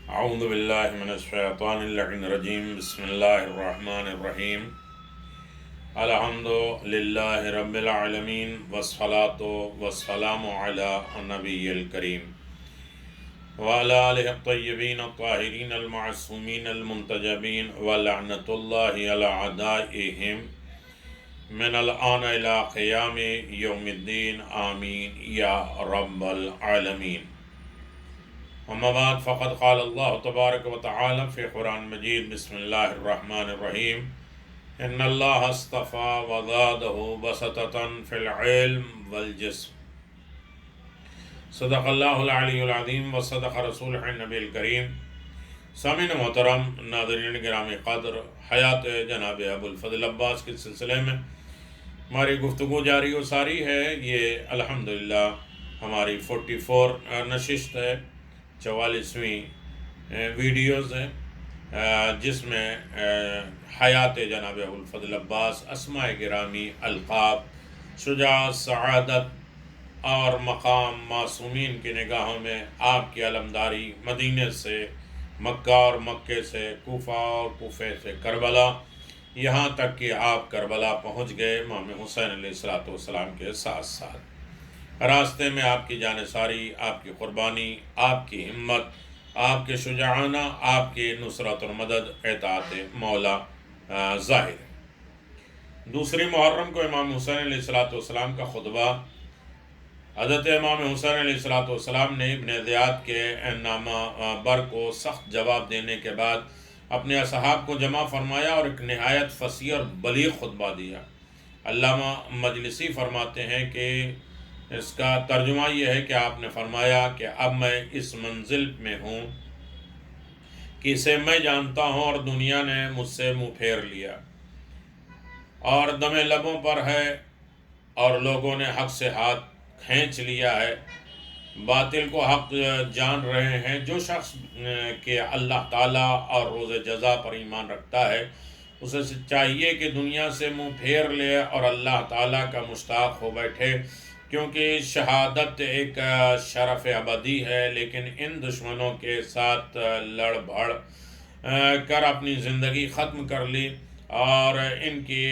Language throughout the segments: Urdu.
اعوذ باللہ من الشیطان اللعین الرجیم بسم اللہ الرحمن الرحیم الحمد للہ رب العالمین والصلاة والسلام علی النبی الکریم وعلی آلہ الطیبین الطاہرین المعصومین المنتجبین ولعنۃ اللہ علی اعدائہم من الآن الی قیام یوم الدین آمین یا رب العالمین. اما بعد فقد قال اللہ تبارک و تعالی فی قرآن مجید بسم اللہ الرحمن الرحیم ان اللہ اصطفى وزادہ بسطة فی العلم والجسم. صدق اللہ العلی العظیم و صدق رسولہ النبی الکریم. سامعین محترم، ناظرین گرامی قدر، حیات جناب ابو الفضل عباس کے سلسلے میں ہماری گفتگو جاری و ساری ہے. یہ الحمدللہ ہماری 44 نشست ہے، 44ویں ویڈیوز ہیں، جس میں حیات جناب ابو الفضل عباس، اسماء گرامی، القاب، شجاعت، سعادت اور مقام معصومین کی نگاہوں میں آپ کی علمداری، مدینے سے مکہ اور مکے سے کوفہ اور کوفے سے کربلا، یہاں تک کہ آپ کربلا پہنچ گئے امام حسین علیہ السلام کے ساتھ ساتھ. راستے میں آپ کی جانثاری، آپ کی قربانی، آپ کی ہمت، آپ کے شجاعانہ، آپ کی نصرت اور مدد، اطاعت مولا ظاہر ہے. دوسری محرم کو امام حسین علیہ السلام کا خطبہ. حضرت امام حسین علیہ السلام نے ابن زیاد کے نامہ بر کو سخت جواب دینے کے بعد اپنے اصحاب کو جمع فرمایا اور ایک نہایت فصیح اور بلیغ خطبہ دیا. علامہ مجلسی فرماتے ہیں کہ اس کا ترجمہ یہ ہے کہ آپ نے فرمایا کہ اب میں اس منزل میں ہوں کہ اسے میں جانتا ہوں اور دنیا نے مجھ سے منہ پھیر لیا اور دم لبوں پر ہے اور لوگوں نے حق سے ہاتھ کھینچ لیا ہے. باطل کو حق جان رہے ہیں. جو شخص کہ اللہ تعالیٰ اور روز جزا پر ایمان رکھتا ہے اسے چاہیے کہ دنیا سے منہ پھیر لے اور اللہ تعالیٰ کا مشتاق ہو بیٹھے، کیونکہ شہادت ایک شرف ابدی ہے. لیکن ان دشمنوں کے ساتھ لڑ بھڑ کر اپنی زندگی ختم کر لی اور ان کی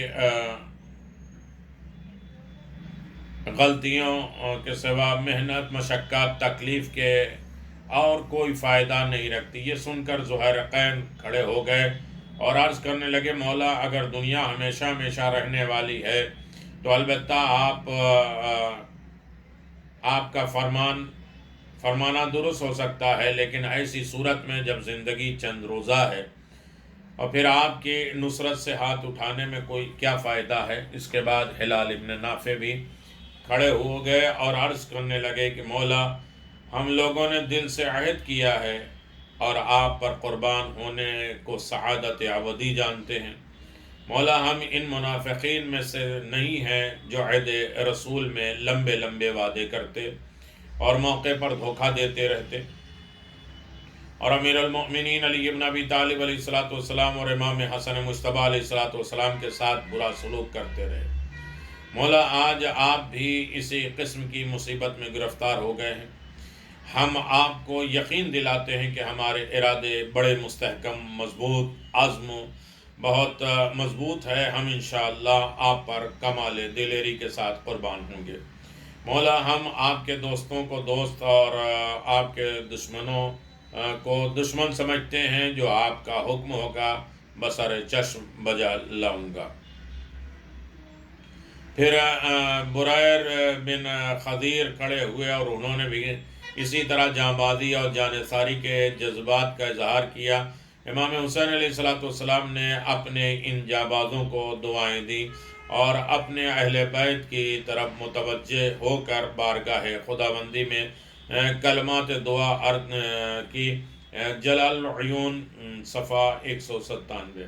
غلطیوں کے سوا محنت، مشقت، تکلیف کے اور کوئی فائدہ نہیں رکھتی. یہ سن کر زہیرقین کھڑے ہو گئے اور عرض کرنے لگے، مولا اگر دنیا ہمیشہ ہمیشہ رہنے والی ہے تو البتہ آپ کا فرمانا درست ہو سکتا ہے، لیکن ایسی صورت میں جب زندگی چند روزہ ہے اور پھر آپ کی نصرت سے ہاتھ اٹھانے میں کوئی کیا فائدہ ہے. اس کے بعد ہلال ابن نافع بھی کھڑے ہو گئے اور عرض کرنے لگے کہ مولا ہم لوگوں نے دل سے عہد کیا ہے اور آپ پر قربان ہونے کو سعادت ابدی جانتے ہیں. مولا ہم ان منافقین میں سے نہیں ہیں جو عہد رسول میں لمبے لمبے وعدے کرتے اور موقع پر دھوکہ دیتے رہتے اور امیر المؤمنین علی بن ابی طالب علیہ السلام اور امام حسن مجتبیٰ علیہ السلام کے ساتھ برا سلوک کرتے رہے. مولا آج آپ بھی اسی قسم کی مصیبت میں گرفتار ہو گئے ہیں. ہم آپ کو یقین دلاتے ہیں کہ ہمارے ارادے بڑے مستحکم، مضبوط، عزم بہت مضبوط ہے. ہم انشاءاللہ آپ پر کمال دلیری کے ساتھ قربان ہوں گے. مولا ہم آپ کے دوستوں کو دوست اور آپ کے دشمنوں کو دشمن سمجھتے ہیں. جو آپ کا حکم ہوگا بسر چشم بجا لاؤں گا. پھر بریر بن خضیر کھڑے ہوئے اور انہوں نے بھی اسی طرح جانبازی اور جانثاری کے جذبات کا اظہار کیا. امام حسین علیہ السلام نے اپنے ان جانبازوں کو دعائیں دی اور اپنے اہل بیت کی طرف متوجہ ہو کر بارگاہ خداوندی میں کلمات دعا عرض کی. جلال العیون صفحہ 197.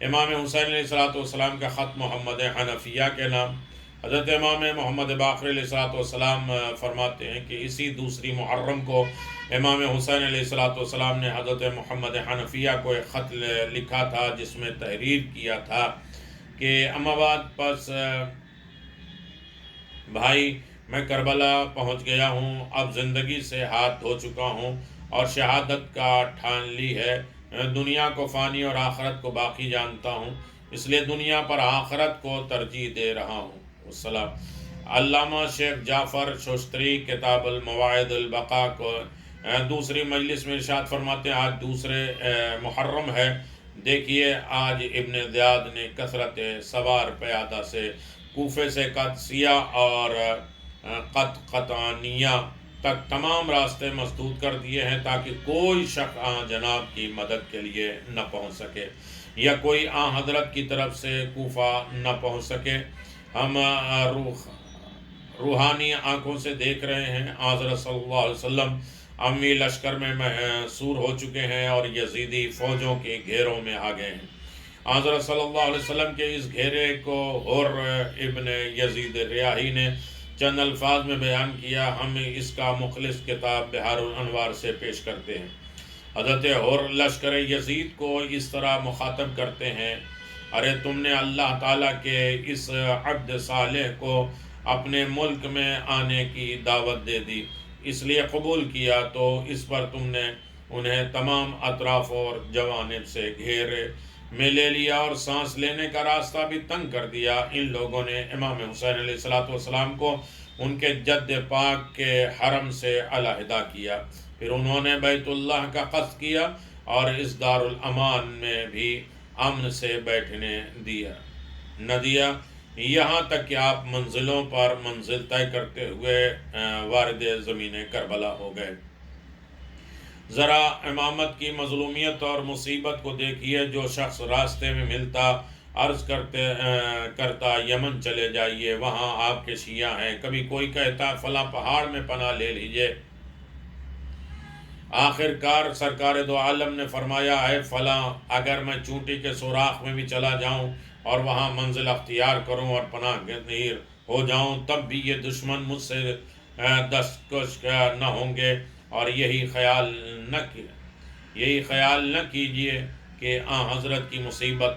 امام حسین علیہ السلام کا خط محمد حنفیہ کے نام. حضرت امام محمد باقر علیہ السلام فرماتے ہیں کہ اسی دوسری محرم کو امام حسین علیہ السلام نے حضرت محمد حنفیہ کو ایک خط لکھا تھا جس میں تحریر کیا تھا کہ اما بعد پس بھائی میں کربلا پہنچ گیا ہوں، اب زندگی سے ہاتھ دھو چکا ہوں اور شہادت کا ٹھان لی ہے۔ دنیا کو فانی اور آخرت کو باقی جانتا ہوں، اس لیے دنیا پر آخرت کو ترجیح دے رہا ہوں۔ والسلام۔ علامہ شیخ جعفر شستری کتاب المواعظ البقاء کو دوسری مجلس میں ارشاد فرماتے ہیں، آج دوسرے محرم ہے، دیکھیے آج ابن زیاد نے کثرت سوار پیادہ سے کوفے سے قادسیہ اور قطانیہ تک تمام راستے مسدود کر دیے ہیں، تاکہ کوئی شخص آن جناب کی مدد کے لیے نہ پہنچ سکے یا کوئی آن حضرت کی طرف سے کوفہ نہ پہنچ سکے۔ ہم روحانی آنکھوں سے دیکھ رہے ہیں، حضرت صلی اللہ علیہ وسلم امی لشکر میں محصور ہو چکے ہیں اور یزیدی فوجوں کے گھیروں میں آ گئے ہیں۔ حضرت صلی اللہ علیہ وسلم کے اس گھیرے کو حر ابن یزید ریاحی نے چند الفاظ میں بیان کیا، ہم اس کا مخلص کتاب بحار الانوار سے پیش کرتے ہیں۔ حضرت حر لشکر یزید کو اس طرح مخاطب کرتے ہیں، ارے تم نے اللہ تعالیٰ کے اس عبد صالح کو اپنے ملک میں آنے کی دعوت دے دی، اس لیے قبول کیا، تو اس پر تم نے انہیں تمام اطراف اور جوانب سے گھیرے میں لے لیا اور سانس لینے کا راستہ بھی تنگ کر دیا۔ ان لوگوں نے امام حسین علیہ السلام کو ان کے جد پاک کے حرم سے علیحدہ کیا، پھر انہوں نے بیت اللہ کا قصد کیا اور اس دار الامان میں بھی امن سے بیٹھنے نہ دیا، یہاں تک کہ آپ منزلوں پر منزل طے کرتے ہوئے وارد زمین کربلا ہو گئے۔ ذرا امامت کی مظلومیت اور مصیبت کو دیکھیے، جو شخص راستے میں ملتا عرض کرتا یمن چلے جائیے، وہاں آپ کے شیعہ ہیں، کبھی کوئی کہتا فلاں پہاڑ میں پناہ لے لیجئے، آخر کار سرکار دو عالم نے فرمایا ہے فلاں اگر میں چونٹی کے سوراخ میں بھی چلا جاؤں اور وہاں منزل اختیار کروں اور پناہ گزیر ہو جاؤں، تب بھی یہ دشمن مجھ سے دستکش نہ ہوں گے، اور یہی خیال نہ کیجئے کہ حضرت کی مصیبت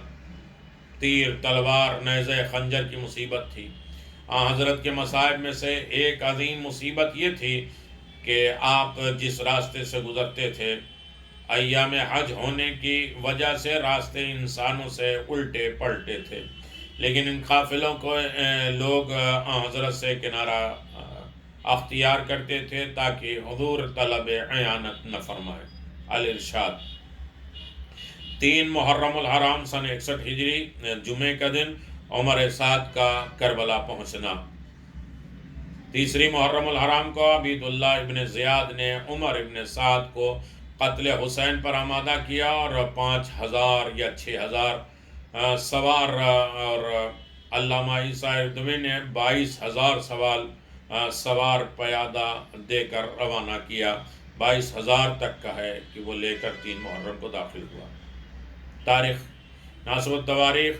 تیر تلوار نیزہ خنجر کی مصیبت تھی۔ حضرت کے مصائب میں سے ایک عظیم مصیبت یہ تھی کہ آپ جس راستے سے گزرتے تھے، ایام حج ہونے کی وجہ سے راستے انسانوں سے الٹے پلٹے تھے، لیکن ان قافلوں کو لوگ حضرت سے کنارہ اختیار کرتے تھے تاکہ حضور طلب اعانت نہ فرمائے۔ الارشاد۔ 3 محرم الحرام سن 61 ہجری جمعے کا دن عمر سعد کا کربلا پہنچنا۔ 3 محرم الحرام کو عبید اللہ ابن زیاد نے عمر ابن سعد کو قتل حسین پر آمادہ کیا اور 5000 یا 6000 سوار اور علامہ عیسیٰ اردوی نے 22000 سوار پیادہ دے کر روانہ کیا۔ 22000 تک کا ہے کہ وہ لے کر 3 محرم کو داخل ہوا۔ تاریخ ناصر التواریخ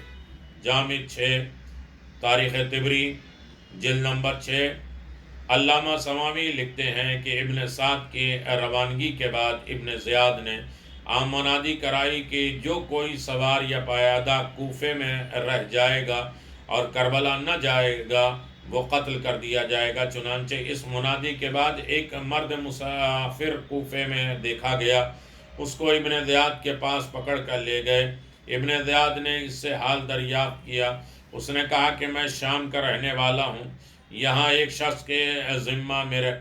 جامع 6 تاریخ طبری جلد نمبر 6۔ علامہ سماوی لکھتے ہیں کہ ابن سعد کی روانگی کے بعد ابن زیاد نے عام منادی کرائی کہ جو کوئی سوار یا پیادہ کوفے میں رہ جائے گا اور کربلا نہ جائے گا وہ قتل کر دیا جائے گا۔ چنانچہ اس منادی کے بعد ایک مرد مسافر کوفے میں دیکھا گیا، اس کو ابن زیاد کے پاس پکڑ کر لے گئے۔ ابن زیاد نے اس سے حال دریافت کیا، اس نے کہا کہ میں شام کا رہنے والا ہوں، یہاں ایک شخص کے ذمہ میرے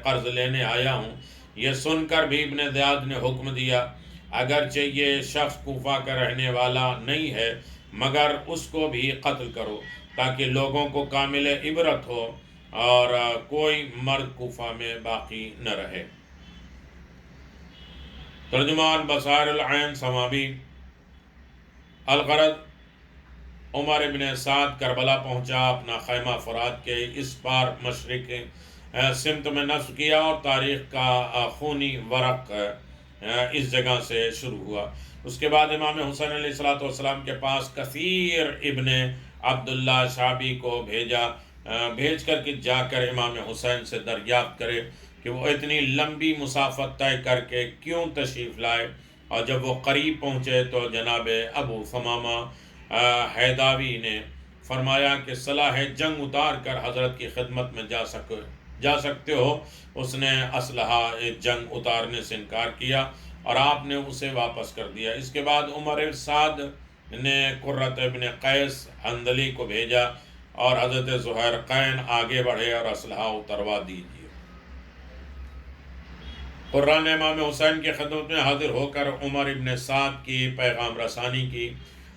قرض لینے آیا ہوں۔ یہ سن کر بھی ابن زیاد نے حکم دیا، اگرچہ یہ شخص کوفہ کا رہنے والا نہیں ہے مگر اس کو بھی قتل کرو تاکہ لوگوں کو کامل عبرت ہو اور کوئی مرد کوفہ میں باقی نہ رہے۔ ترجمان بصائر العین سماوی۔ الغرض عمر ابن سعد کربلا پہنچا، اپنا خیمہ فرات کے اس پار مشرق سمت میں نصب کیا اور تاریخ کا خونی ورق اس جگہ سے شروع ہوا۔ اس کے بعد امام حسین علیہ السلام کے پاس کثیر ابن عبداللہ شعبی کو بھیج کر کہ جا کر امام حسین سے دریافت کرے کہ وہ اتنی لمبی مسافت طے کر کے کیوں تشریف لائے، اور جب وہ قریب پہنچے تو جناب ابو ثمامہ حیداوی نے فرمایا کہ صلاح جنگ اتار کر حضرت کی خدمت میں جا سکے جا سکتے ہو۔ اس نے اسلحہ جنگ اتارنے سے انکار کیا اور آپ نے اسے واپس کر دیا۔ اس کے بعد عمر سعد نے قرۃ ابن قیس حنظلی کو بھیجا اور حضرت زہیرقین آگے بڑھے اور اسلحہ اتروا دیجیے۔ قرہ نے امام حسین کی خدمت میں حاضر ہو کر عمر ابن سعد کی پیغام رسانی کی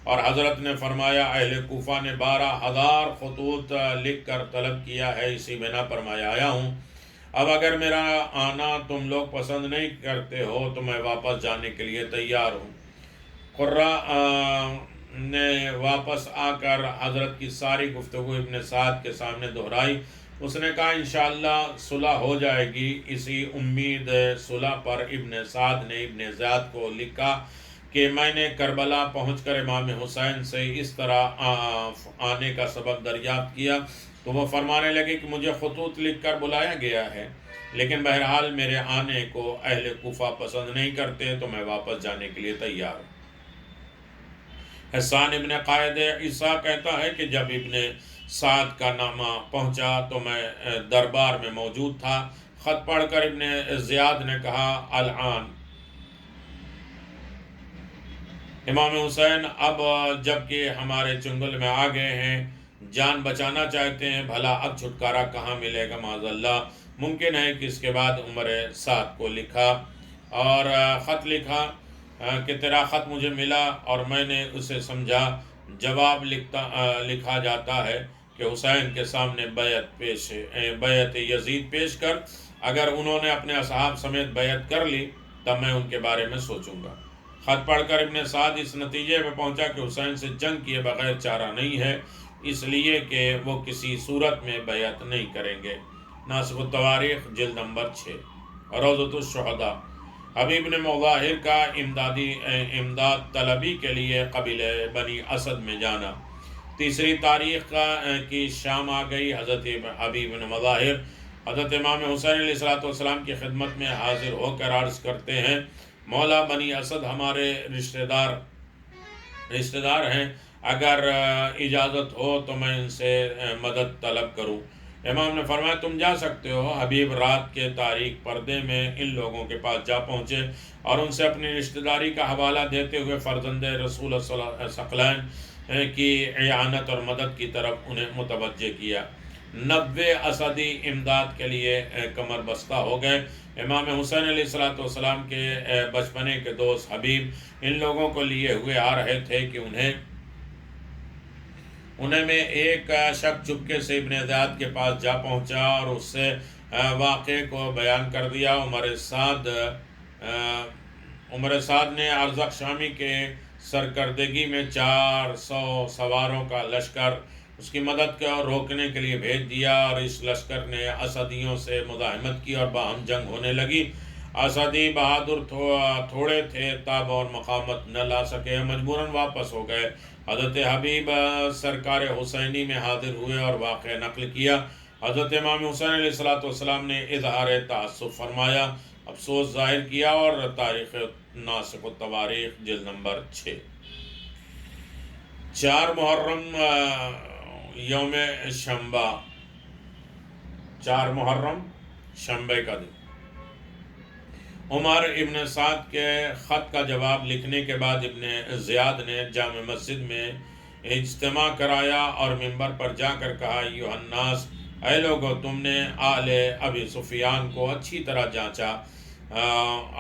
اور حضرت نے فرمایا اہل کوفہ نے 12,000 خطوط لکھ کر طلب کیا ہے، اسی بنا پر میں آیا ہوں۔ اب اگر میرا آنا تم لوگ پسند نہیں کرتے ہو تو میں واپس جانے کے لیے تیار ہوں۔ قرہ نے واپس آ کر حضرت کی ساری گفتگو ابن سعد کے سامنے دہرائی۔ اس نے کہا انشاءاللہ صلح ہو جائے گی۔ اسی امید صلح پر ابن سعد نے ابن زیاد کو لکھا کہ میں نے کربلا پہنچ کر امام حسین سے اس طرح آنے کا سبب دریافت کیا تو وہ فرمانے لگے کہ مجھے خطوط لکھ کر بلایا گیا ہے، لیکن بہرحال میرے آنے کو اہل کوفہ پسند نہیں کرتے تو میں واپس جانے کے لیے تیار ہوں۔ حسان ابن قائد عیسیٰ کہتا ہے کہ جب ابن سعد کا نامہ پہنچا تو میں دربار میں موجود تھا۔ خط پڑھ کر ابن زیاد نے کہا الآن امام حسین اب جب کہ ہمارے چنگل میں آ گئے ہیں، جان بچانا چاہتے ہیں، بھلا اب چھٹکارا کہاں ملے گا؟ معاذ اللہ۔ ممکن ہے کہ اس کے بعد عمر سعد کو لکھا اور خط لکھا کہ تیرا خط مجھے ملا اور میں نے اسے سمجھا۔ جواب لکھا جاتا ہے کہ حسین کے سامنے بیعت یزید پیش کر، اگر انہوں نے اپنے اصحاب سمیت بیعت کر لی تب میں ان کے بارے میں سوچوں گا۔ خط پڑھ کر ابن سعد اس نتیجے میں پہنچا کہ حسین سے جنگ کیے بغیر چارہ نہیں ہے، اس لیے کہ وہ کسی صورت میں بیعت نہیں کریں گے۔ ناسخ التواریخ جلد نمبر 6۔ روضۃ الشہداء۔ حبیب نے مظاہر کا امداد طلبی کے لیے قبیلہ بنی اسد میں جانا۔ تیسری تاریخ کی شام آ گئی۔ حضرت حبیب بن مظاہر حضرت امام حسین علیہ السلام کی خدمت میں حاضر ہو کر عرض کرتے ہیں مولا بنی اسد ہمارے رشتہ دار ہیں، اگر اجازت ہو تو میں ان سے مدد طلب کروں۔ امام نے فرمایا تم جا سکتے ہو۔ حبیب رات کے تاریک پردے میں ان لوگوں کے پاس جا پہنچے اور ان سے اپنی رشتہ داری کا حوالہ دیتے ہوئے فرزند رسول ثقلین کی اعانت اور مدد کی طرف انہیں متوجہ کیا۔ 90 اسدی امداد کے لیے کمر بستہ ہو گئے۔ امام حسین علیہ السلام کے بچپنے کے دوست حبیب ان لوگوں کو لیے ہوئے آ رہے تھے کہ انہیں میں ایک شخص چپکے سے ابن زیاد کے پاس جا پہنچا اور اس سے واقعے کو بیان کر دیا۔ عمر سعد نے ارزق شامی کے سرکردگی میں 400 سواروں کا لشکر اس کی مدد کو روکنے کے لیے بھیج دیا اور اس لشکر نے اسدیوں سے مزاحمت کی اور باہم جنگ ہونے لگی۔ اسدی بہادر تھوڑے تھے، تاب اور مقاومت نہ لا سکے، مجبوراً واپس ہو گئے۔ حضرت حبیب سرکار حسینی میں حاضر ہوئے اور واقعہ نقل کیا۔ حضرت امام حسین علیہ السلام نے اظہار تعصب فرمایا، افسوس ظاہر کیا اور تاریخ ناسخ التواریخ جلد نمبر 6۔ 4 محرم یوم شنبہ، 4 محرم شنبے کا دن۔ عمر ابن سعد کے خط کا جواب لکھنے کے بعد ابن زیاد نے جامع مسجد میں اجتماع کرایا اور منبر پر جا کر کہا ایھا الناس، اے لوگو تم نے آل ابی سفیان کو اچھی طرح جانچا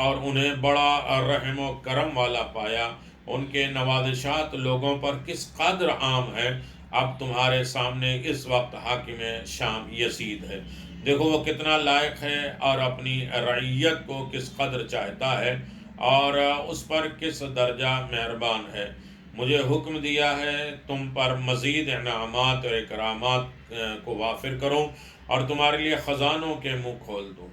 اور انہیں بڑا رحم و کرم والا پایا، ان کے نوازشات لوگوں پر کس قدر عام ہے۔ اب تمہارے سامنے اس وقت حاکم شام یزید ہے، دیکھو وہ کتنا لائق ہے اور اپنی رعیت کو کس قدر چاہتا ہے اور اس پر کس درجہ مہربان ہے۔ مجھے حکم دیا ہے تم پر مزید انعامات اور اکرامات کو وافر کروں اور تمہارے لیے خزانوں کے منہ کھول دوں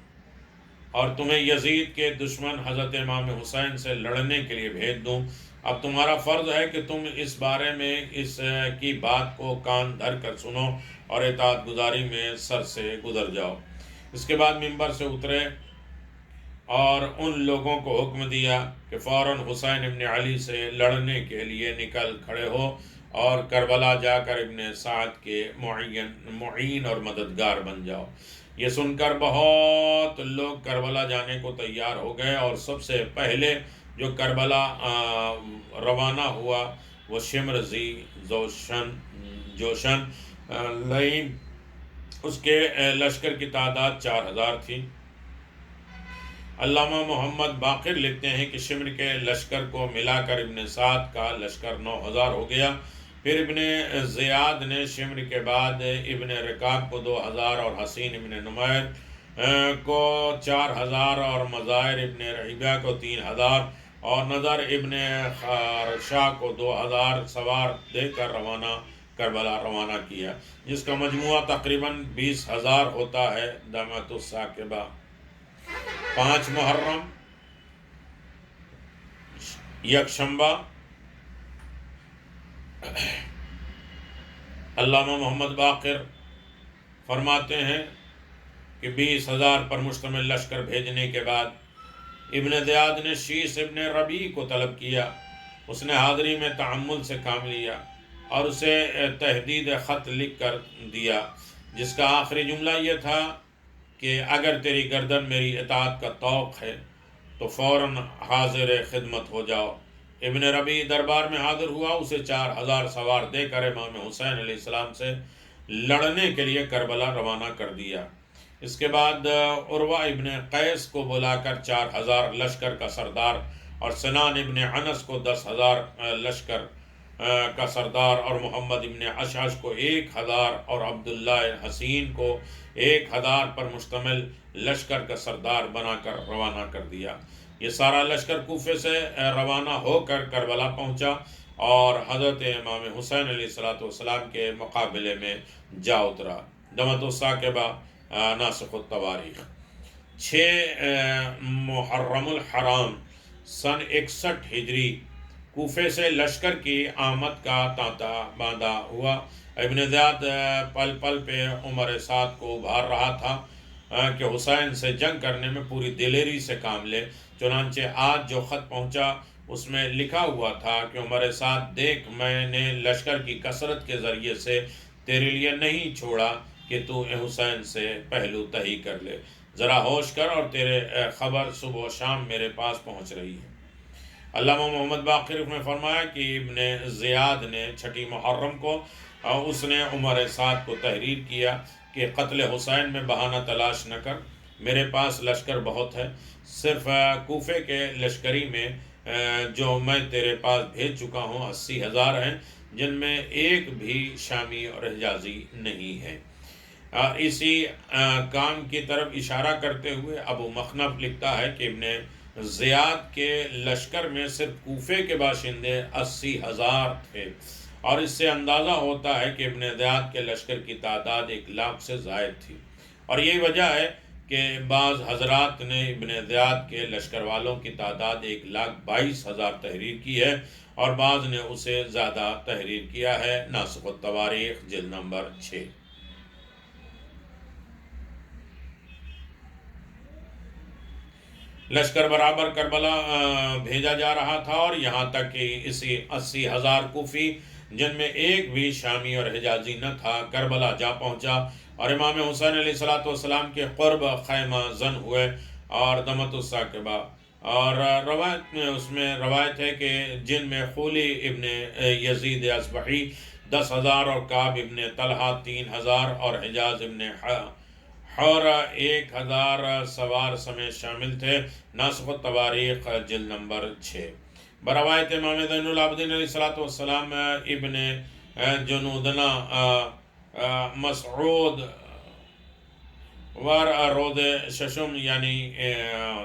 اور تمہیں یزید کے دشمن حضرت امام حسین سے لڑنے کے لیے بھیج دوں۔ اب تمہارا فرض ہے کہ تم اس بارے میں اس کی بات کو کان دھر کر سنو اور اطاعت گزاری میں سر سے گزر جاؤ۔ اس کے بعد منبر سے اترے اور ان لوگوں کو حکم دیا کہ فوراً حسین ابن علی سے لڑنے کے لیے نکل کھڑے ہو اور کربلا جا کر ابن سعد کے معین اور مددگار بن جاؤ۔ یہ سن کر بہت لوگ کربلا جانے کو تیار ہو گئے، اور سب سے پہلے جو کربلا روانہ ہوا وہ شمر ذی جوشن لعین، اس کے لشکر کی تعداد 4000 تھی۔ علامہ محمد باقر لکھتے ہیں کہ شمر کے لشکر کو ملا کر ابن سعد کا لشکر 9000 ہو گیا۔ پھر ابن زیاد نے شمر کے بعد ابن رکاب کو 2000 اور حسین ابن نمیر کو 4000 اور مظاہر ابن رحیبہ کو 3000 اور نظر ابن خارشہ کو 2000 سوار دے کر کربلا روانہ کیا، جس کا مجموعہ تقریباً 20000 ہوتا ہے۔ دمۃ الثاقبہ 5 محرم یکشنبہ۔ علامہ محمد باقر فرماتے ہیں کہ 20000 پر مشتمل لشکر بھیجنے کے بعد ابن زیاد نے شیس ابن ربیع کو طلب کیا۔ اس نے حاضری میں تعمل سے کام لیا اور اسے تحدید خط لکھ کر دیا، جس کا آخری جملہ یہ تھا کہ اگر تیری گردن میری اطاعت کا طوق ہے تو فوراً حاضر خدمت ہو جاؤ۔ ابن ربیع دربار میں حاضر ہوا، اسے 4000 سوار دے کر امام حسین علیہ السلام سے لڑنے کے لیے کربلا روانہ کر دیا۔ اس کے بعد عروہ ابن قیس کو بلا کر 4000 لشکر کا سردار اور سنان ابن انس کو 10000 لشکر کا سردار اور محمد ابن اشعث کو 1000 اور عبداللہ حسین کو 1000 پر مشتمل لشکر کا سردار بنا کر روانہ کر دیا۔ یہ سارا لشکر کوفے سے روانہ ہو کر کربلا پہنچا اور حضرت امام حسین علیہ السلام کے مقابلے میں جا اترا۔ دمۃ الثاقبہ ناسخ التواریخ 6 محرم الحرام سن 61 ہجری کوفے سے لشکر کی آمد کا تانتا باندھا ہوا۔ ابن زیاد پل پل پہ عمر سعد کو ابھار رہا تھا کہ حسین سے جنگ کرنے میں پوری دلیری سے کام لے۔ چنانچہ آج جو خط پہنچا اس میں لکھا ہوا تھا کہ عمر سعد دیکھ، میں نے لشکر کی کثرت کے ذریعے سے تیرے لیے نہیں چھوڑا کہ تو حسین سے پہلو تہی کر لے، ذرا ہوش کر اور تیرے خبر صبح و شام میرے پاس پہنچ رہی ہے۔ علامہ محمد باقر نے فرمایا کہ ابن زیاد نے 6 محرم کو اس نے عمر سعد کو تحریر کیا کہ قتل حسین میں بہانہ تلاش نہ کر، میرے پاس لشکر بہت ہے، صرف کوفے کے لشکری میں جو میں تیرے پاس بھیج چکا ہوں 80,000 ہیں، جن میں ایک بھی شامی اور حجازی نہیں ہے۔ اسی کام کی طرف اشارہ کرتے ہوئے ابو مخنف لکھتا ہے کہ ابن زیاد کے لشکر میں صرف کوفے کے باشندے 80,000 تھے، اور اس سے اندازہ ہوتا ہے کہ ابن زیاد کے لشکر کی تعداد 1,00,000 سے زائد تھی، اور یہی وجہ ہے کہ بعض حضرات نے ابن زیاد کے لشکر والوں کی تعداد 1,22,000 تحریر کی ہے، اور بعض نے اسے زیادہ تحریر کیا ہے۔ ناسخ التواریخ جلد نمبر 6۔ لشکر برابر کربلا بھیجا جا رہا تھا، اور یہاں تک کہ اسی 80,000 کوفی جن میں ایک بھی شامی اور حجازی نہ تھا کربلا جا پہنچا، اور امام حسین علیہ السلام کے قرب خیمہ زن ہوئے اور دمۃ الثاقبہ، اور روایت میں اس میں روایت ہے کہ جن میں خولی ابن یزید اصبحی 10,000 اور کعب ابن طلحہ 3,000 اور حجاز ابن حورہ 1,000 سوار سمیت شامل تھے۔ ناسخ التواریخ جلد نمبر 6۔ بروایت امام زین العابدین علیہ السلام ابن جنودنا مسعود روز ششم یعنی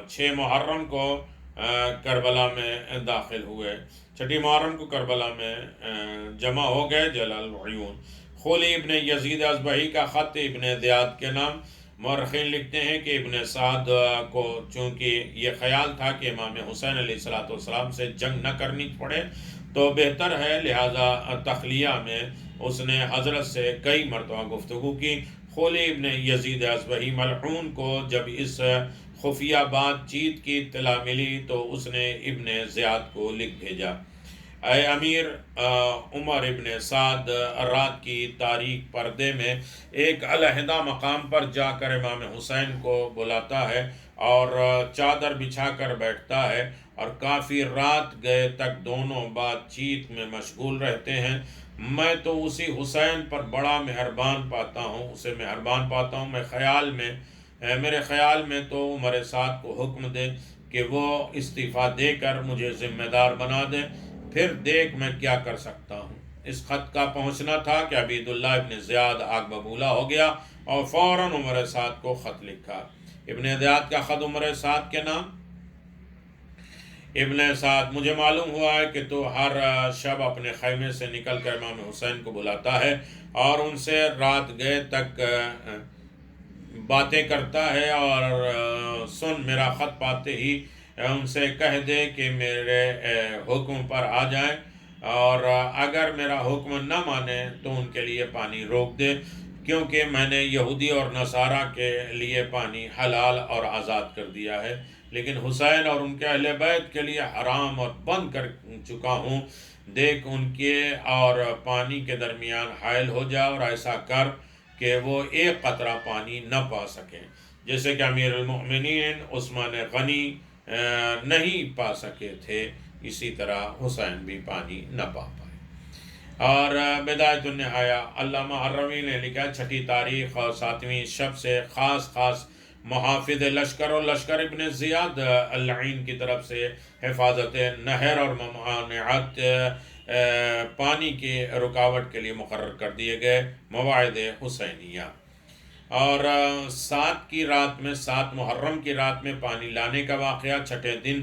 6 محرم کو کربلا میں داخل ہوئے، 6 محرم کو کربلا میں جمع ہو گئے۔ جلال العیون خولی ابن یزید اصبحی کا خط ابن زیاد کے نام۔ مورخین لکھتے ہیں کہ ابن سعد کو چونکہ یہ خیال تھا کہ امام حسین علیہ السلام سے جنگ نہ کرنی پڑے تو بہتر ہے، لہذا تخلیہ میں اس نے حضرت سے کئی مرتبہ گفتگو کی۔ خولی ابن یزید اصبحی ملعون کو جب اس خفیہ بات چیت کی اطلاع ملی تو اس نے ابن زیاد کو لکھ بھیجا، اے امیر عمر ابن سعد، رات کی تاریک پردے میں ایک علیحدہ مقام پر جا کر امام حسین کو بلاتا ہے اور چادر بچھا کر بیٹھتا ہے، اور کافی رات گئے تک دونوں بات چیت میں مشغول رہتے ہیں۔ میں تو اسی حسین پر بڑا مہربان پاتا ہوں، اسے مہربان پاتا ہوں۔ میرے خیال میں تو عمر سعد کو حکم دے کہ وہ استعفیٰ دے کر مجھے ذمہ دار بنا دے، پھر دیکھ میں کیا کر سکتا ہوں۔ اس خط کا پہنچنا تھا کہ عبید اللہ ابن زیاد آگ ببولا ہو گیا اور فوراً عمر سعد کو خط لکھا۔ ابن زیاد کا خط عمر سعد کے نام: ابن سعد، مجھے معلوم ہوا ہے کہ تو ہر شب اپنے خیمے سے نکل کر امام حسین کو بلاتا ہے اور ان سے رات گئے تک باتیں کرتا ہے، اور سن، میرا خط پاتے ہی ان سے کہہ دے کہ میرے حکم پر آ جائیں، اور اگر میرا حکم نہ مانے تو ان کے لیے پانی روک دے، کیونکہ میں نے یہودی اور نصارہ کے لیے پانی حلال اور آزاد کر دیا ہے، لیکن حسین اور ان کے اہل بیت کے لیے حرام اور بند کر چکا ہوں۔ دیکھ ان کے اور پانی کے درمیان حائل ہو جا، اور ایسا کر کہ وہ ایک قطرہ پانی نہ پا سکیں، جیسے کہ امیر المؤمنین عثمان غنی نہیں پا سکے تھے، اسی طرح حسین بھی پانی نہ پا پائے۔ اور بدایت النہایہ، علامہ حرمی نے لکھا، 6 تاریخ اور 7ویں شب سے خاص محافظ لشکر اور لشکر ابن زیاد اللعین کی طرف سے حفاظت نہر اور ممانعت پانی کی رکاوٹ کے لیے مقرر کر دیے گئے۔ مواعظ حسینیہ۔ اور 7 محرم کی رات میں پانی لانے کا واقعہ 6 دن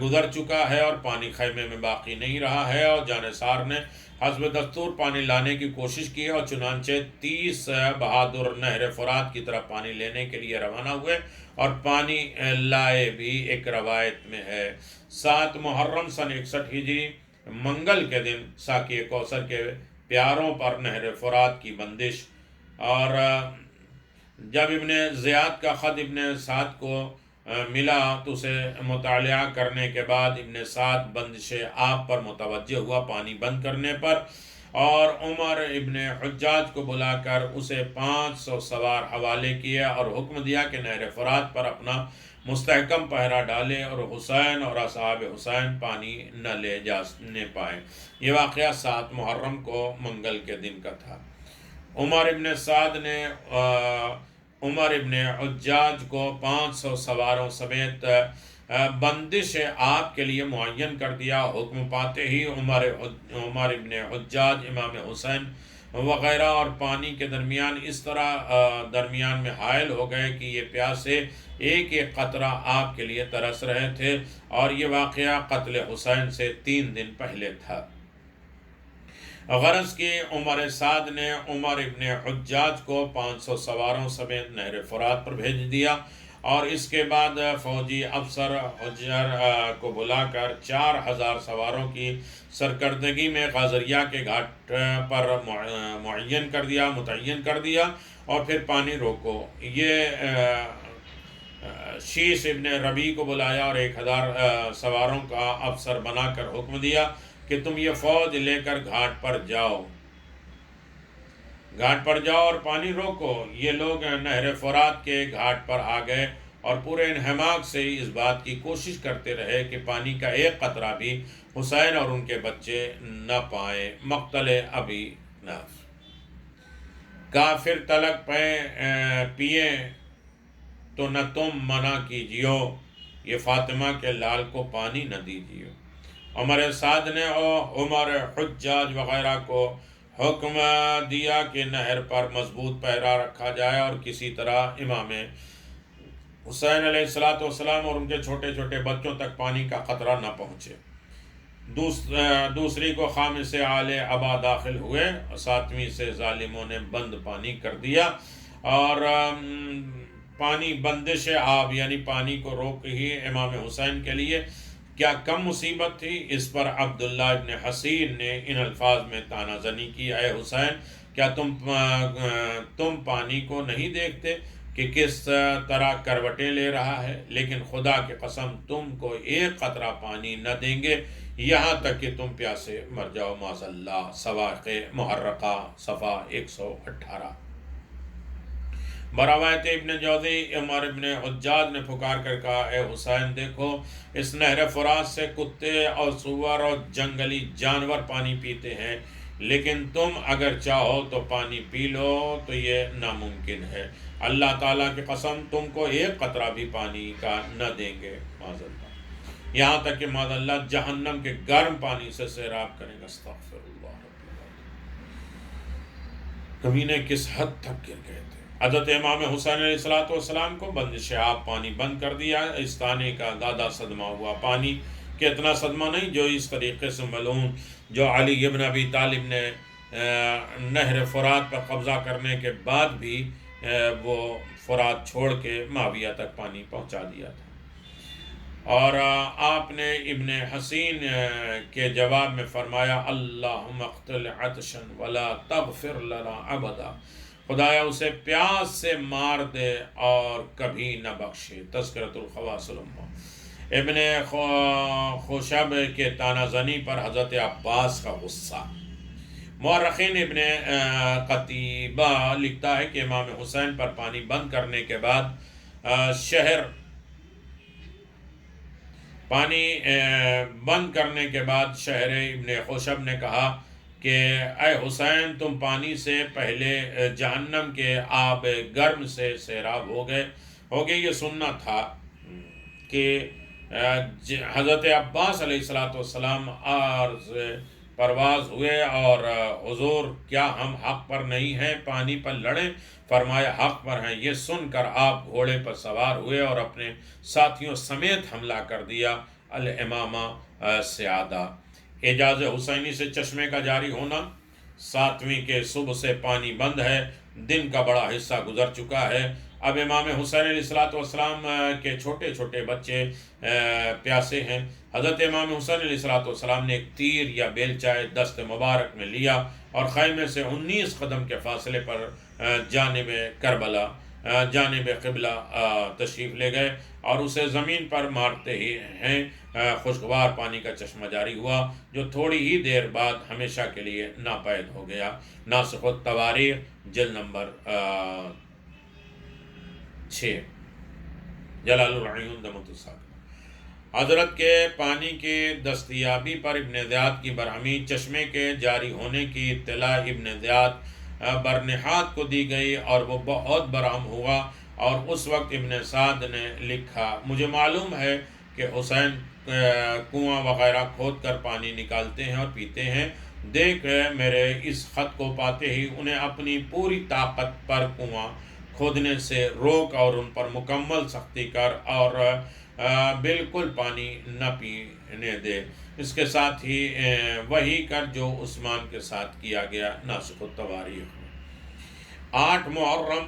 گزر چکا ہے اور پانی خیمے میں باقی نہیں رہا ہے، اور جانثار نے حسب دستور پانی لانے کی کوشش کی، اور چنانچہ 30 بہادر نہر فرات کی طرف پانی لینے کے لیے روانہ ہوئے اور پانی لائے بھی۔ ایک روایت میں ہے 7 محرم سن 61 ہجری منگل کے دن ساقی کوثر کے پیاروں پر نہر فرات کی بندش۔ اور جب ابن زیاد کا خط ابن سعد کو ملا تو اسے مطالعہ کرنے کے بعد ابن سعد بندش آب پر متوجہ ہوا، پانی بند کرنے پر، اور عمر ابن حجاج کو بلا کر اسے 500 سوار حوالے کیا اور حکم دیا کہ نہر فرات پر اپنا مستحکم پہرا ڈالے اور حسین اور اصحاب حسین پانی نہ لے جانے پائیں۔ یہ واقعہ 7 محرم کو منگل کے دن کا تھا۔ عمر ابن سعد نے عمر ابن حجاج کو 500 سواروں سمیت بندش آپ کے لیے معین کر دیا۔ حکم پاتے ہی عمر ابن حجاج امام حسین وغیرہ اور پانی کے درمیان اس طرح درمیان میں حائل ہو گئے کہ یہ پیاسے ایک قطرہ آپ کے لیے ترس رہے تھے، اور یہ واقعہ قتل حسین سے 3 دن پہلے تھا۔ غرض کہ عمر سعد نے عمر ابن حجاج کو 500 سواروں سمیت نہر فرات پر بھیج دیا، اور اس کے بعد فوجی افسر حجر کو بلا کر 4000 سواروں کی سرکردگی میں غازریہ کے گھاٹ پر متعین کر دیا، اور پھر پانی روکو۔ یہ شیش ابن ربیع کو بلایا اور 1000 سواروں کا افسر بنا کر حکم دیا کہ تم یہ فوج لے کر گھاٹ پر جاؤ اور پانی روکو۔ یہ لوگ نہر فرات کے گھاٹ پر آ گئے اور پورے انہماک سے اس بات کی کوشش کرتے رہے کہ پانی کا ایک قطرہ بھی حسین اور ان کے بچے نہ پائیں۔ مقتل ابی نفس، کافر تلک پیے تو نہ تم منع کیجیو، یہ فاطمہ کے لال کو پانی نہ دیجیو۔ عمر سعد نے عمر حجاج وغیرہ کو حکم دیا کہ نہر پر مضبوط پہرا رکھا جائے اور کسی طرح امام حسین علیہ السلام اور ان کے چھوٹے چھوٹے بچوں تک پانی کا قطرہ نہ پہنچے۔ دوسری کو خامس آل ابا داخل ہوئے، 7ویں سے ظالموں نے بند پانی کر دیا، اور پانی بندش آب یعنی پانی کو روک ہی امام حسین کے لیے کیا کم مصیبت تھی۔ اس پر عبداللہ ابن حسین نے ان الفاظ میں طعنہ زنی کی، اے حسین، کیا تم پانی کو نہیں دیکھتے کہ کس طرح کروٹیں لے رہا ہے، لیکن خدا کی قسم تم کو ایک قطرہ پانی نہ دیں گے یہاں تک کہ تم پیاسے مر جاؤ معاذ اللہ۔ سواق محرقہ صفحہ 118۔ بروایت ابن جوزی عمر ابن حجاج نے پکار کر کہا، اے حسین دیکھو اس نہر فرات سے کتے اور سور اور جنگلی جانور پانی پیتے ہیں، لیکن تم اگر چاہو تو پانی پی لو تو یہ ناممکن ہے۔ اللہ تعالیٰ کی قسم تم کو ایک قطرہ بھی پانی کا نہ دیں گے معاذ اللہ، یہاں تک کہ معاذ اللہ جہنم کے گرم پانی سے سیراب کریں گے۔ استغفر اللہ رب العالمین، کمینے کس حد تک گر گئے تھے۔ حضرت امام حسین علیہ السلام کو بندش آب پانی بند کر دیا، اس طعنے کا زیادہ صدمہ ہوا۔ پانی کہ اتنا صدمہ نہیں جو اس طریقے سے ملعون جو علی ابن ابی طالب نے نہر فرات پر قبضہ کرنے کے بعد بھی وہ فرات چھوڑ کے معاویہ تک پانی پہنچا دیا تھا۔ اور آپ نے ابن حسین کے جواب میں فرمایا، اللہم اقتل عطشا ولا تغفر لنا ابدا، خدایا اسے پیاس سے مار دے اور کبھی نہ بخشے۔ تذکرۃ الخواص الامہ۔ ابن خوشب کے تانہ زنی پر حضرت عباس کا غصہ۔ مورخین ابن قتیبہ لکھتا ہے کہ امام حسین پر پانی بند کرنے کے بعد شہر ابن خوشب نے کہا کہ اے حسین تم پانی سے پہلے جہنم کے آب گرم سے سیراب ہو گئے۔ یہ سننا تھا کہ حضرت عباس علیہ السلام عرض پرواز ہوئے اور حضور کیا ہم حق پر نہیں ہیں، پانی پر لڑیں؟ فرمایا حق پر ہیں۔ یہ سن کر آپ گھوڑے پر سوار ہوئے اور اپنے ساتھیوں سمیت حملہ کر دیا۔ الامامہ سیادہ۔ اعجاز حسینی سے چشمے کا جاری ہونا۔ 7ویں کے صبح سے پانی بند ہے، دن کا بڑا حصہ گزر چکا ہے، اب امام حسین علیہ السلام کے چھوٹے چھوٹے بچے پیاسے ہیں۔ حضرت امام حسین علیہ السلام نے ایک تیر یا بیلچہ دست مبارک میں لیا اور خیمے سے 19 قدم کے فاصلے پر جانب کربلا جانب قبلہ تشریف لے گئے اور اسے زمین پر مارتے ہی ہیں خوشگوار پانی کا چشمہ جاری ہوا، جو تھوڑی ہی دیر بعد ہمیشہ کے لیے ناپید ہو گیا۔ ناسخ التواریخ جلد نمبر 6۔ جلال العیون دمت الساکن۔ حضرت کے پانی کی دستیابی پر ابن زیاد کی برہمی، چشمے کے جاری ہونے کی اطلاع ابن زیاد برنحات کو دی گئی اور وہ بہت برہم ہوا، اور اس وقت ابن سعد نے لکھا، مجھے معلوم ہے کہ حسین کنواں وغیرہ کھود کر پانی نکالتے ہیں اور پیتے ہیں۔ دیکھ میرے اس خط کو پاتے ہی انہیں اپنی پوری طاقت پر کنواں کھودنے سے روک اور ان پر مکمل سختی کر اور بالکل پانی نہ پینے دے۔ اس کے ساتھ ہی وہی کر جو عثمان کے ساتھ کیا گیا۔ ناسخ التواریخ میں 8 محرم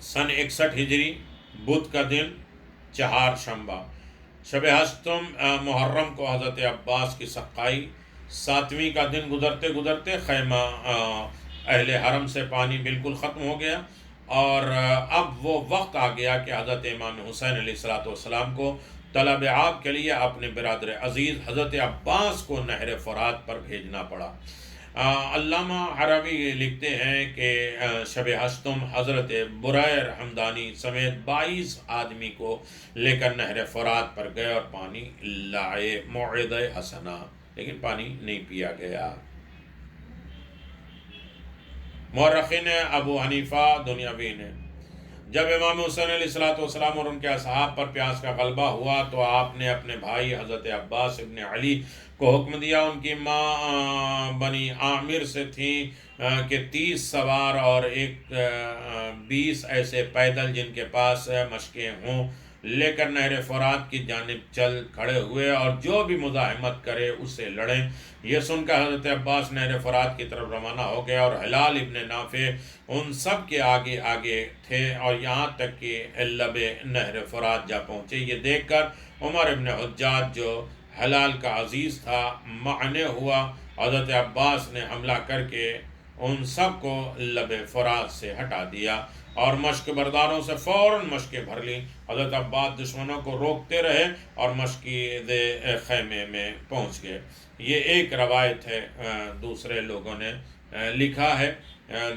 سن 61 ہجری بدھ کا دن، چہار شنبہ، شب ہشتم محرم کو حضرت عباس کی سقائی۔ 7ویں کا دن گزرتے گزرتے خیمہ اہل حرم سے پانی بالکل ختم ہو گیا، اور اب وہ وقت آ گیا کہ حضرت امام حسین علیہ السلام کو طلب آب کے لیے اپنے برادر عزیز حضرت عباس کو نہر فرات پر بھیجنا پڑا۔ علامہ حربی لکھتے ہیں کہ شب ہشتم حضرت بریر حمدانی سمیت 22 آدمی کو لے کر نہر فرات پر گئے اور پانی لائے، موعظہ حسنہ، لیکن پانی نہیں پیا گیا۔ مورخین ابو حنیفہ دنیاوی نے جب امام حسین علیہ السلام اور ان کے اصحاب پر پیاس کا غلبہ ہوا تو آپ نے اپنے بھائی حضرت عباس ابن علی کو حکم دیا، ان کی ماں بنی عامر سے تھیں کہ 30 سوار اور 20 ایسے پیدل جن کے پاس مشقیں ہوں لے کر نہر فرات کی جانب چل کھڑے ہوئے، اور جو بھی مزاحمت کرے اس سے لڑیں۔ یہ سن کر حضرت عباس نہر فرات کی طرف روانہ ہو گئے، اور ہلال ابن نافع ان سب کے آگے آگے تھے، اور یہاں تک کہ لب نہر فرات جا پہنچے۔ یہ دیکھ کر عمر ابن حجاج جو ہلال کا عزیز تھا معنی ہوا۔ حضرت عباس نے حملہ کر کے ان سب کو لب فرات سے ہٹا دیا اور مشق برداروں سے فوراً مشقیں بھر لیں۔ حضرت عباس دشمنوں کو روکتے رہے اور مشقید خیمے میں پہنچ گئے۔ یہ ایک روایت ہے، دوسرے لوگوں نے لکھا ہے،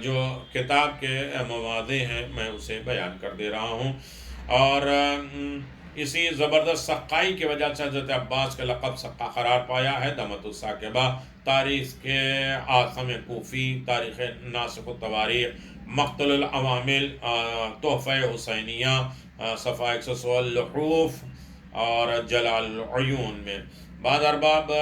جو کتاب کے موادے ہیں میں اسے بیان کر دے رہا ہوں۔ اور اسی زبردست سقائی کی وجہ سے حضرت عباس کا لقب سقا قرار پایا ہے۔ دمت الثاقبہ، تاریخ کے عاصم کوفی، تاریخ ناسخ التواریخ، مقتل العوامل، تحفہ حسینیہ، صفحہ 116 اللحوف اور جلال العیون میں۔ بعض ارباب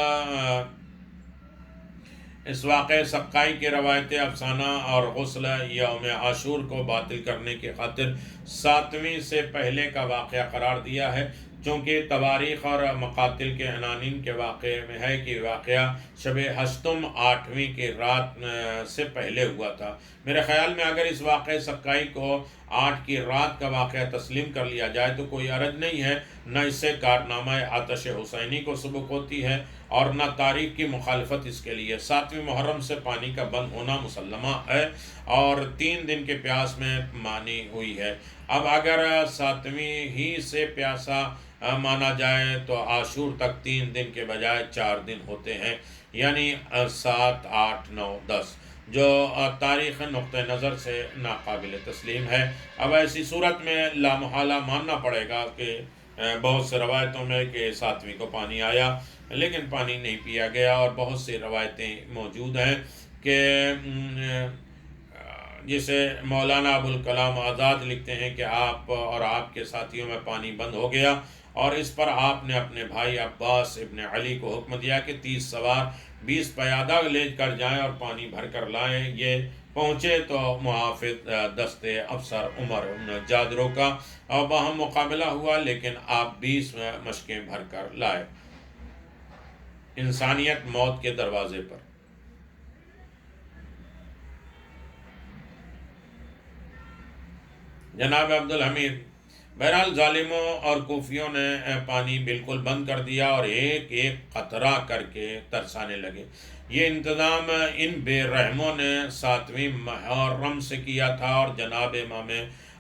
اس واقعہ سقائی کی روایت افسانہ اور غسل یوم عاشور کو باطل کرنے کی خاطر 7ویں سے پہلے کا واقعہ قرار دیا ہے، چونکہ تواریخ اور مقاتل کے عناوین کے واقعے میں ہے کہ واقعہ شب ہشتم 8ویں کی رات سے پہلے ہوا تھا۔ میرے خیال میں اگر اس واقعہ سقائی کو 8 کی رات کا واقعہ تسلیم کر لیا جائے تو کوئی حرج نہیں ہے، نہ اس سے کارنامہ آتش حسینی کو سبق ہوتی ہے اور نہ تاریخ کی مخالفت اس کے لیے۔ 7ویں محرم سے پانی کا بند ہونا مسلمہ ہے اور 3 دن کے پیاس میں مانی ہوئی ہے۔ اب اگر 7ویں ہی سے پیاسا مانا جائے تو عاشور تک 3 دن کے بجائے 4 دن ہوتے ہیں، یعنی 7، 8، 9، 10، جو تاریخ نقطہ نظر سے ناقابل تسلیم ہے۔ اب ایسی صورت میں لامحالہ ماننا پڑے گا کہ بہت سے روایتوں میں کہ 7ویں کو پانی آیا لیکن پانی نہیں پیا گیا، اور بہت سی روایتیں موجود ہیں کہ جسے مولانا ابوالکلام آزاد لکھتے ہیں کہ آپ اور آپ کے ساتھیوں میں پانی بند ہو گیا، اور اس پر آپ نے اپنے بھائی عباس ابن علی کو حکم دیا کہ 30 سوار 20 پیادہ لے کر جائیں اور پانی بھر کر لائیں۔ یہ پہنچے تو محافظ دستے افسر عمر بن جاد روکا اور باہم مقابلہ ہوا، لیکن آپ 20 مشقیں بھر کر لائے۔ انسانیت موت کے دروازے پر۔ جناب عبدالحمید، بہرحال ظالموں اور کوفیوں نے پانی بالکل بند کر دیا اور ایک ایک قطرہ کر کے ترسانے لگے۔ یہ انتظام ان بے رحموں نے 7ویں محرم سے کیا تھا، اور جناب امام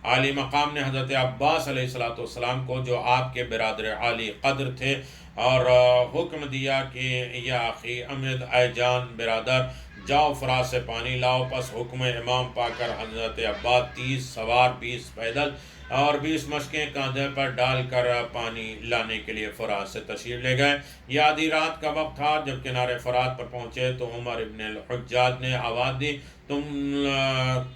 عالی مقام نے حضرت عباس علیہ السلام کو، جو آپ کے برادر عالی قدر تھے، اور حکم دیا کہ یا اخی امد، اے جان برادر، جاؤ فرات سے پانی لاؤ۔ پس حکم امام پا کر حضرت عباس 30 سوار 20 پیدل اور 20 مشقیں کاندھے پر ڈال کر پانی لانے کے لیے فرات سے تشریف لے گئے۔ یہ آدھی رات کا وقت تھا۔ جب کنارے فرات پر پہنچے تو عمر ابن الحجاج نے آواز دی، تم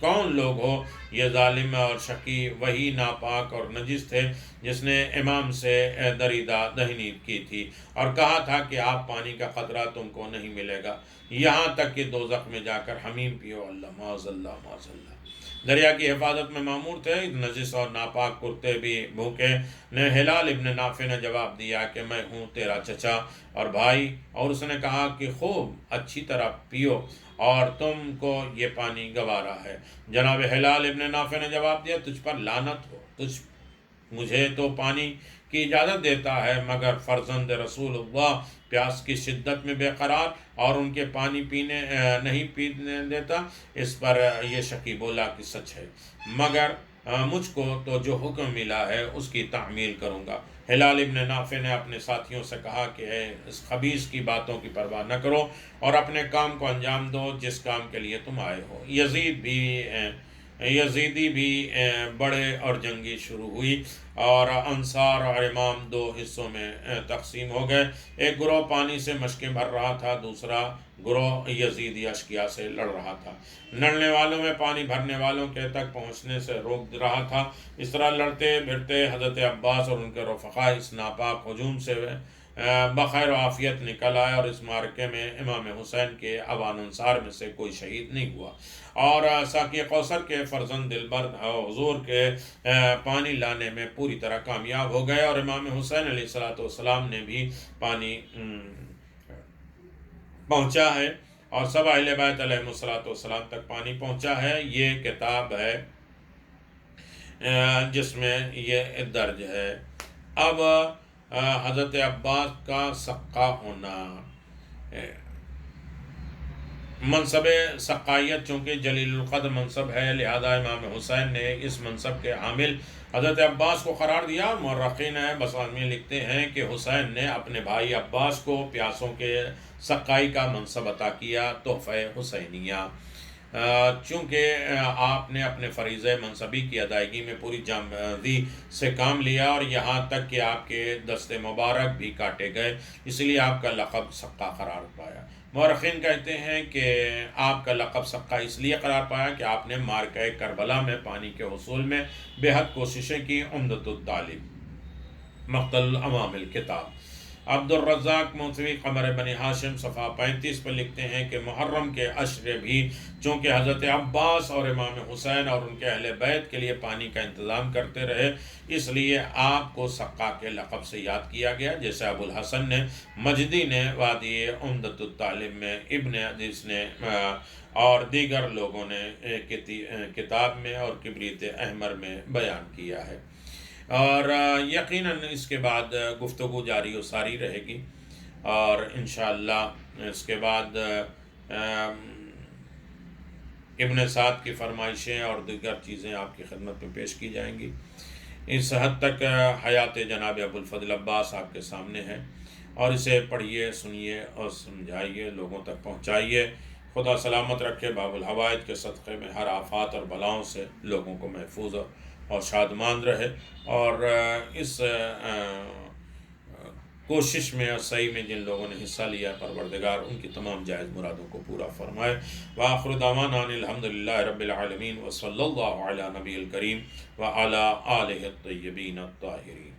کون لوگ ہو؟ یہ ظالم اور شقی وہی ناپاک اور نجس تھے جس نے امام سے دریدہ دہنی کی تھی اور کہا تھا کہ آپ پانی کا قطرہ تم کو نہیں ملے گا، یہاں تک کہ دوزخ میں جا کر حمیم پیو۔ اللہ معاذ اللہ معاذ اللہ۔ دریا کی حفاظت میں مامور تھے، نجس اور ناپاک کتے بھی بھوکے۔ ہلال ابن نافع نے جواب دیا کہ میں ہوں تیرا چچا اور بھائی، اور اس نے کہا کہ خوب اچھی طرح پیو اور تم کو یہ پانی گوارا ہے۔ جناب ہلال ابن نافع نے جواب دیا، تجھ پر لعنت ہو، مجھے تو پانی کی اجازت دیتا ہے مگر فرزند رسول اللہ پیاس کی شدت میں بے قرار اور ان کے پانی نہیں پینے دیتا۔ اس پر یہ شقی بولا کہ سچ ہے، مگر مجھ کو تو جو حکم ملا ہے اس کی تعمیل کروں گا۔ ہلال ابن نافع نے اپنے ساتھیوں سے کہا کہ اس خبیث کی باتوں کی پرواہ نہ کرو اور اپنے کام کو انجام دو جس کام کے لیے تم آئے ہو۔ یزیدی بھی بڑے اور جنگی شروع ہوئی اور انصار اور امام 2 حصوں میں تقسیم ہو گئے۔ ایک گروہ پانی سے مشقیں بھر رہا تھا، دوسرا گروہ یزیدی اشقیاء سے لڑ رہا تھا۔ لڑنے والوں میں پانی بھرنے والوں کے تک پہنچنے سے روک رہا تھا۔ اس طرح لڑتے بھرتے حضرت عباس اور ان کے رفقا اس ناپاک ہجوم سے بخیر و عافیت نکل آئے، اور اس معرکے میں امام حسین کے اوان انصار میں سے کوئی شہید نہیں ہوا، اور ساقی کوثر کے فرزند دلبر حضور کے پانی لانے میں پوری طرح کامیاب ہو گئے، اور امام حسین علیہ السلام نے بھی پانی پہنچا ہے، اور سب اہل بیت علیہ السلام تک پانی پہنچا ہے۔ یہ کتاب ہے جس میں یہ درج ہے۔ اب حضرت عباس کا سقا ہونا، منصب سقائیت چونکہ جلیل القدر منصب ہے، لہذا امام حسین نے اس منصب کے حامل حضرت عباس کو قرار دیا، اور مورخین بسامی لکھتے ہیں کہ حسین نے اپنے بھائی عباس کو پیاسوں کے سقائی کا منصب عطا کیا، تحفہ حسینیہ۔ چونکہ آپ نے اپنے فریضہ منصبی کی ادائیگی میں پوری جامعی سے کام لیا، اور یہاں تک کہ آپ کے دست مبارک بھی کاٹے گئے، اس لیے آپ کا لقب سقا قرار پایا۔ مورخین کہتے ہیں کہ آپ کا لقب سقا اس لیے قرار پایا کہ آپ نے معرکہ کربلا میں پانی کے حصول میں بے حد کوششیں کی۔ عمدۃ الطالب، مقتل امام الکتاب۔ عبد الرزاق موسوی قمر بنی ہاشم صفحہ 35 پر لکھتے ہیں کہ محرم کے عشرے بھی چونکہ حضرت عباس اور امام حسین اور ان کے اہل بیت کے لیے پانی کا انتظام کرتے رہے، اس لیے آپ کو سقا کے لقب سے یاد کیا گیا، جیسے ابو الحسن نے مجدی نے وادی عمدۃ الطالب میں، ابن حدیث نے اور دیگر لوگوں نے کتاب میں اور کبریت احمر میں بیان کیا ہے۔ اور یقیناً اس کے بعد گفتگو جاری و ساری رہے گی، اور انشاءاللہ اس کے بعد ابن سعد کی فرمائشیں اور دیگر چیزیں آپ کی خدمت میں پیش کی جائیں گی۔ اس حد تک حیات جناب ابو الفضل عباس آپ کے سامنے ہے، اور اسے پڑھیے، سنیے اور سمجھائیے، لوگوں تک پہنچائیے۔ خدا سلامت رکھے، باب الحوائج کے صدقے میں ہر آفات اور بلاؤں سے لوگوں کو محفوظ اور شادمان رہے، اور اس کوشش میں اور سعی میں جن لوگوں نے حصہ لیا، پروردگار ان کی تمام جائز مرادوں کو پورا فرمائے۔ وآخر دعوانا ان الحمدللہ رب العالمین، وصلی اللہ علی نبی الکریم وعلی آلہ الطیبین الطاہرین۔